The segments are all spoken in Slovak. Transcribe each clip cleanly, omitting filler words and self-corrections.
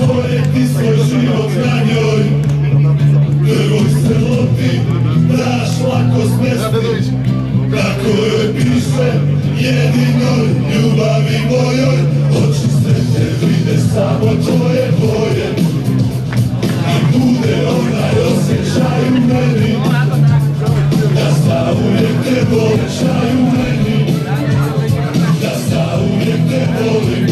čovjek ti svoj život na njoj. Prvoj se loti, daš lako smesti. Kako joj piše, jedinoj ljubavi mojoj. Oči sretne vide samo tvoje boje. I bude onaj osjećaj u meni, da zauvijek te volim u meni, da zauvijek te volim,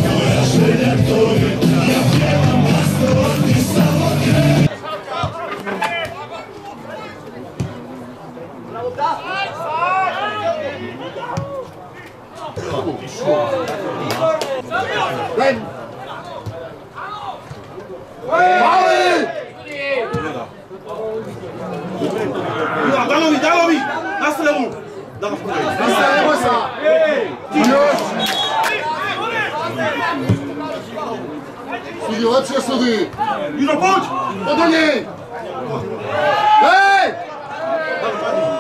moja želja to je. Ja pjevam glasno, a ti samo kreni. Dalovi! Na strelu! Na strelu sa! Sudi, lepšie sudi! Juro, poď! Poď do nej! Hej!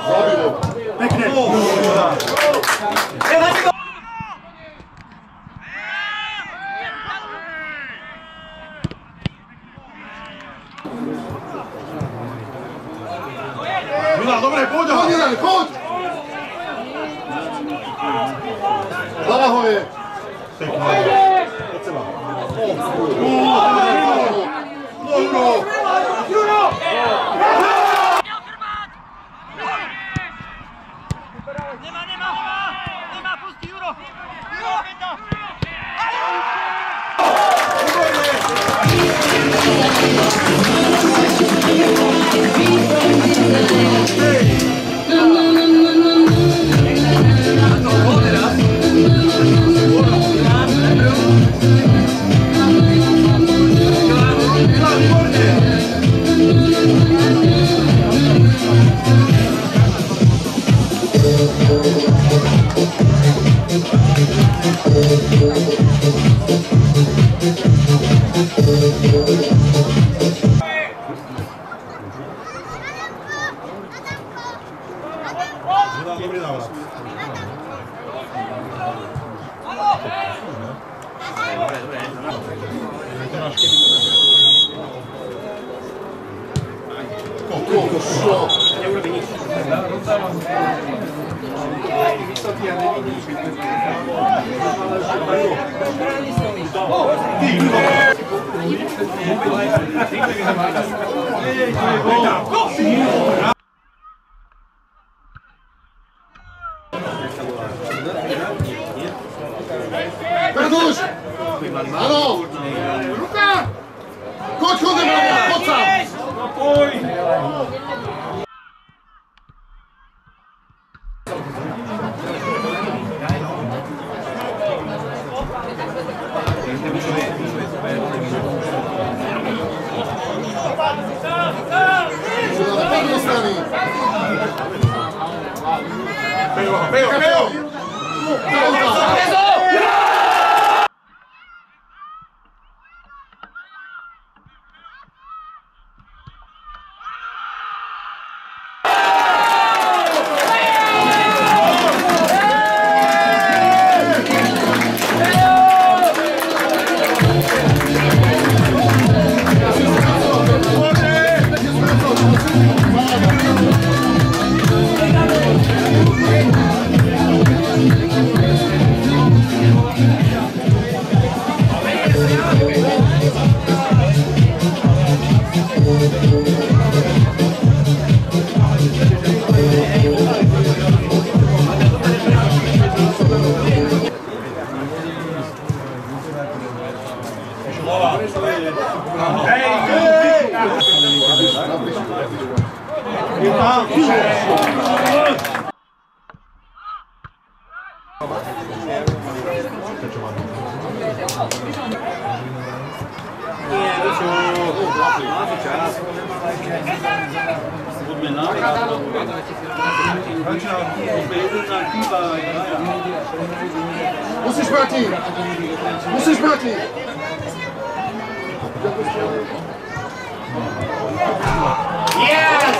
Zabilo! Pekne! Milan, dobre, poď! Poď, Milan, poď! Hlava ho je! Od seba. Juro! Juro! Nema, pusti Juro! Juro, veda! Perduš! Áno! Ruka! Koď, chodem, poď sám! Poj! Poď do strany! Pejo! Musíš proti! Musíš proti! Yes!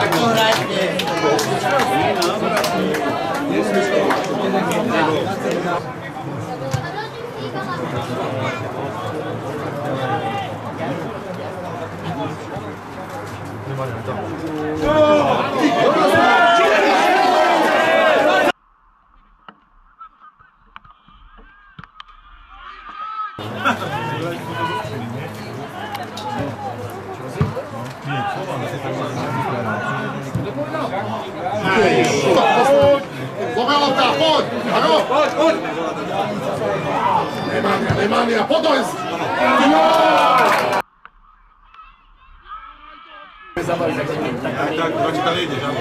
Ako hráte? Pomelovka, poď! Áno! Poď! Nemania, podoj! Tak, radši tam nejdeš, áno.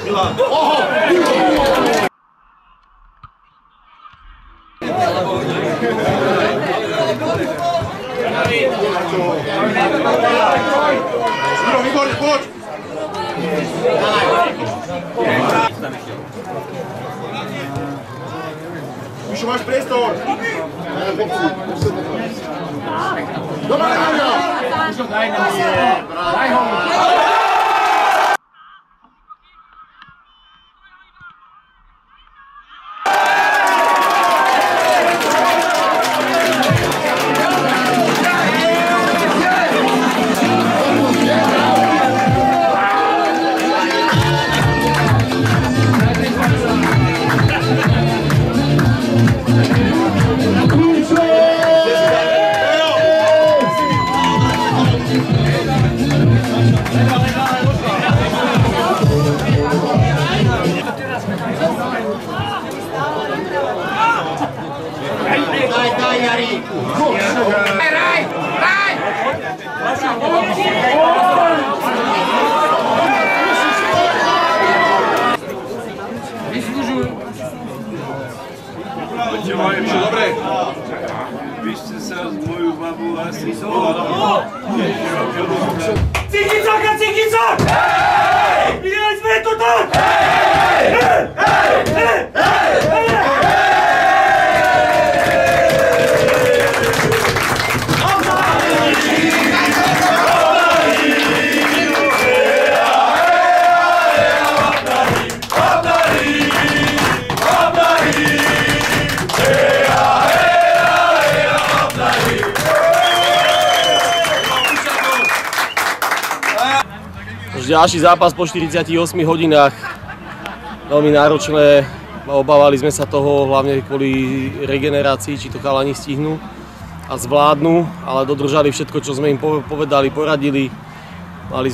Milan! Oho! Výborne, poď! Mišo, máš priestor! Dobre, Nemania! Daj ho! Daj, Jari! Raj! Mišo, dobre! Vy ste sa z moju babu asi Cikica! Hej! Videli sme to tak! Ďalší zápas po 48 hodinách, veľmi náročné, obávali sme sa toho hlavne kvôli regenerácii, či to chalani stihnú a zvládnu, ale dodržali všetko, čo sme im povedali, poradili. Mali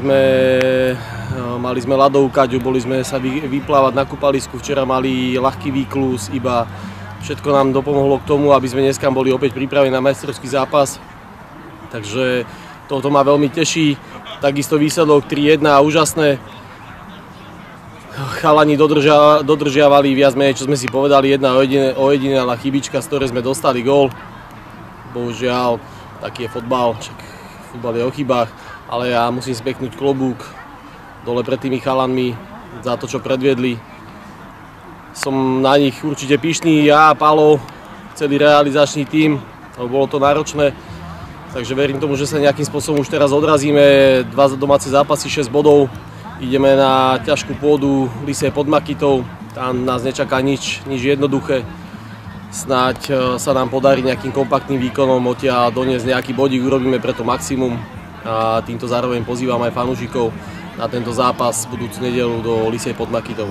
sme ľadovú kaďu, boli sme sa vyplávať na kúpalisku, včera mali ľahký výklus, iba všetko nám dopomohlo k tomu, aby sme dneska boli opäť pripravení na majstrovský zápas. Takže toto ma veľmi teší. Takisto výsledok 3-1 a úžasné. Chalani dodržiavali viac menej, čo sme si povedali, jedna ojedinelá chybička, z ktorej sme dostali gól. Bohužiaľ, taký je fotbal, futbal je o chybách, ale ja musím speknúť klobúk dole pred tými chalanmi za to, čo predviedli. Som na nich určite pyšný, ja a Palo, celý realizačný tím, bolo to náročné. Takže verím tomu, že sa nejakým spôsobom už teraz odrazíme. 2 domáce zápasy, 6 bodov. Ideme na ťažkú pôdu Lysej pod Makitou. Tam nás nečaká nič jednoduché. Snáď sa nám podarí nejakým kompaktným výkonom odtiaľ doniesť nejaký bodík, urobíme preto maximum. A týmto zároveň pozývam aj fanúšikov na tento zápas budúcu nedeľu do Lysej pod Makitou.